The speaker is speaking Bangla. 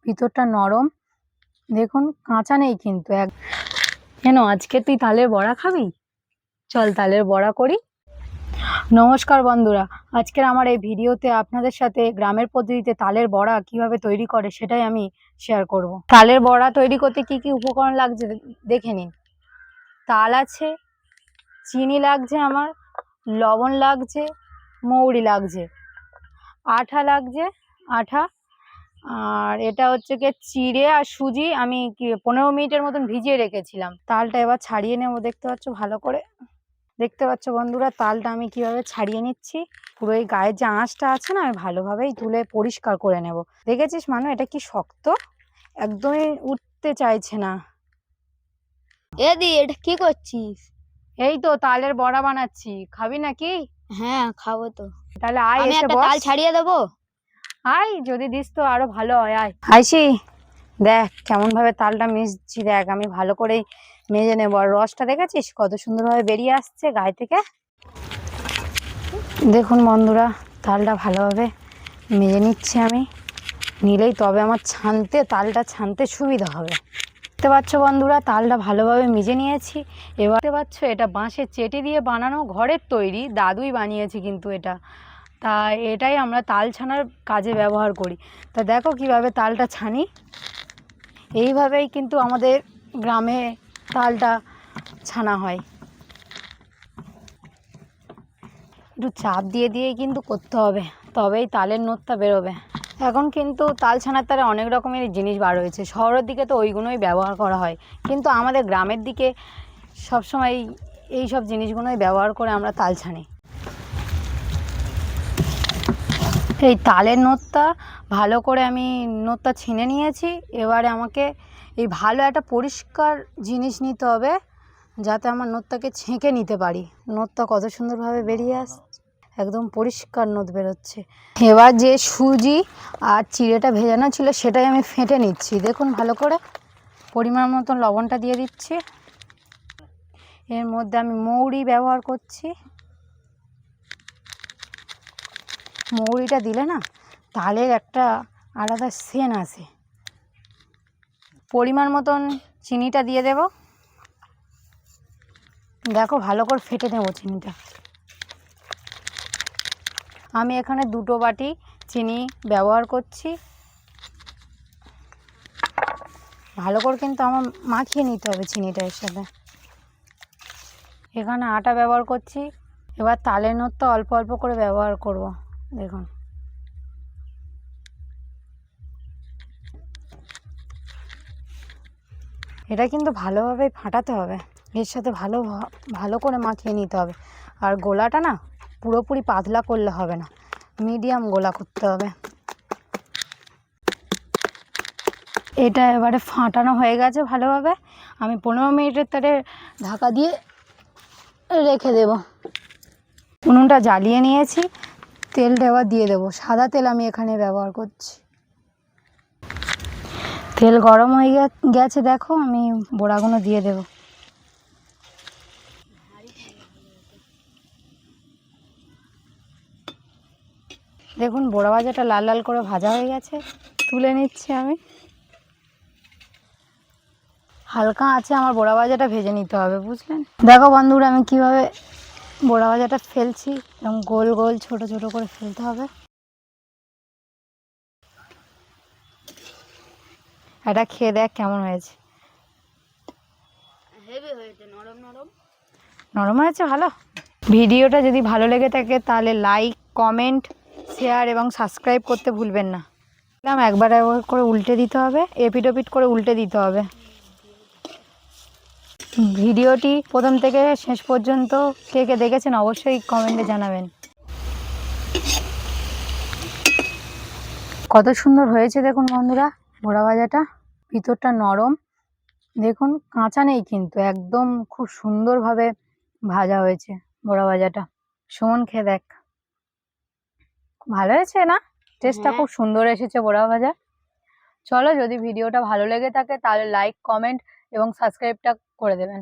ভিতরটা নরম। দেখুন কাঁচা নেই কিন্তু কেন আজকে তুই তালের বড়া খাবি? চল তালের বড়া করি। নমস্কার বন্ধুরা, আজকের আমার এই ভিডিওতে আপনাদের সাথে গ্রামের পদ্ধতিতে তালের বড়া কিভাবে তৈরি করে সেটাই আমি শেয়ার করব। তালের বড়া তৈরি করতে কি কি উপকরণ লাগছে দেখে নিন। তাল আছে, চিনি লাগছে, আমার লবণ লাগছে, মৌরি লাগছে, আঠা লাগছে, আঠা, আর এটা হচ্ছে কি চিড়ে আর সুজি আমি 15 মিনিটের মতন ভিজিয়ে রেখেছিলাম। তালটা এবার ছাড়িয়ে নেব। দেখতে পাচ্ছ ভালো করে, দেখতে পাচ্ছ বন্ধুরা তালটা আমি কিভাবে ছাড়িয়ে নিচ্ছি। পুরো এই গায়ের যে আঁশটা আছে না, আমি ভালোভাবেই তুলে পরিষ্কার করে নেব। দেখেছিস মানু এটা কি শক্ত, একদমই উঠতে চাইছে না। এদি এটা কি করছিস? এই তো তালের বড়া বানাচ্ছি, খাবি নাকি? হ্যাঁ খাবো তো। তাহলে আয়, আমি এসে একটা বস। তাল ছাড়িয়ে দেবো? আয়, যদি দিস তো আরো ভালো হয়। আয় আইসি, দেখ কেমন ভাবে তালটা মিশছি, দেখ আমি ভালো করেই মেজে নেবো। আর রসটা দেখেছিস কত সুন্দরভাবে বেরিয়ে আসছে গায়ে থেকে। দেখুন বন্ধুরা তালটা ভালোভাবে মেজে নিচ্ছি আমি, নিলেই তবে আমার তালটা ছানতে সুবিধা হবে। দেখতে পাচ্ছ বন্ধুরা তালটা ভালোভাবে মেজে নিয়েছি। এবার দেখতে পাচ্ছ এটা বাঁশের চেটে দিয়ে বানানো, ঘরের তৈরি, দাদুই বানিয়েছি কিন্তু এটা। তা এটাই আমরা তাল ছানার কাজে ব্যবহার করি। তা দেখো কিভাবে তালটা ছানি। এইভাবেই কিন্তু আমাদের গ্রামে তালটা ছানা হয়। একটু চাপ দিয়ে দিয়েই কিন্তু করতে হবে, তবেই তালের নোদটা বেরোবে। এখন কিন্তু তাল ছানার তারে অনেক রকমের জিনিস বার হয়েছে, শহরের দিকে তো ওইগুলোই ব্যবহার করা হয়, কিন্তু আমাদের গ্রামের দিকে সবসময় এই সব জিনিসগুলোই ব্যবহার করে আমরা তাল ছানি। এই তালের নোদটা ভালো করে আমি নোদটা ছিনে নিয়েছি। এবারে আমাকে এই ভালো একটা পরিষ্কার জিনিস নিতে হবে, যাতে আমার নোদটাকে ছেঁকে নিতে পারি। নোদটা কত সুন্দরভাবে বেরিয়ে আসছে, একদম পরিষ্কার নোদ বেরোচ্ছে। এবার যে সুজি আর চিড়েটা ভেজানো ছিল সেটাই আমি ফেটে নিচ্ছি। দেখুন ভালো করে, পরিমাণ মতন লবণটা দিয়ে দিচ্ছি। এর মধ্যে আমি মৌরি ব্যবহার করছি। মৌরিটা দিলে না তালের একটা আলাদা সেন্ট আসে। পরিমাণ মতন চিনিটা দিয়ে দেব। দেখো ভালো করে ফেটে নেব চিনিটা। আমি এখানে 2 বাটি চিনি ব্যবহার করছি। ভালো করে কিন্তু আমার মাখিয়ে নিতে হবে চিনিটা এর সাথে। এখানে আটা ব্যবহার করছি। এবার তালের নোদটা অল্প অল্প করে ব্যবহার করব। দেখুন এটা কিন্তু ভালোভাবে ফাটাতে হবে, এর সাথে ভালো করে মাখিয়ে নিতে হবে। আর গোলাটা না পুরোপুরি পাতলা করলে হবে না, মিডিয়াম গোলা করতে হবে। এটা এবারে ফাটানো হয়ে গেছে ভালোভাবে। আমি 15 মিনিটের তারে ঢাকা দিয়ে রেখে দেব। উনুনটা জ্বালিয়ে নিয়েছি, তেলটা এবার দিয়ে দেবো। সাদা তেল আমি এখানে ব্যবহার করছি। তেল গরম হয়ে গেছে, দেখো আমি বড়াগুলো দিয়ে দেব। দেখুন বড়া ভাজাটা লাল লাল করে ভাজা হয়ে গেছে, তুলে নিচ্ছি আমি। হালকা আছে আমার বড়া ভাজাটা ভেজে নিতে হবে, বুঝলেন? দেখো বন্ধুরা আমি কিভাবে বড়া ভাজাটা ফেলছি, এবং গোল গোল ছোট ছোট করে ফেলতে হবে। এটা খেয়ে দেখ কেমন হয়েছে। হেভি হয়েছে, নরম নরম। নরম হয়েছে ভালো। ভিডিওটা যদি ভালো লেগে থাকে তাহলে লাইক, কমেন্ট, শেয়ার এবং সাবস্ক্রাইব করতে ভুলবেন না। একবার একবার করে উল্টে দিতে হবে, এপিট ওপিট করে উল্টে দিতে হবে। ভিডিওটি প্রথম থেকে শেষ পর্যন্ত কে কে দেখেছেন অবশ্যই কমেন্টে জানাবেন। কত সুন্দর হয়েছে দেখুন বন্ধুরা বড়া ভাজাটা, ভিতরটা নরম। দেখুন কাঁচা নেই কিন্তু, একদম খুব সুন্দরভাবে ভাজা হয়েছে বড়া ভাজাটা। সুমন খেয়ে দেখ, ভালো হয়েছে না? টেস্টটা খুব সুন্দর এসেছে বড়া ভাজা। চলো, যদি ভিডিওটা ভালো লেগে থাকে তাহলে লাইক, কমেন্ট এবং সাবস্ক্রাইবটা করে দেবেন।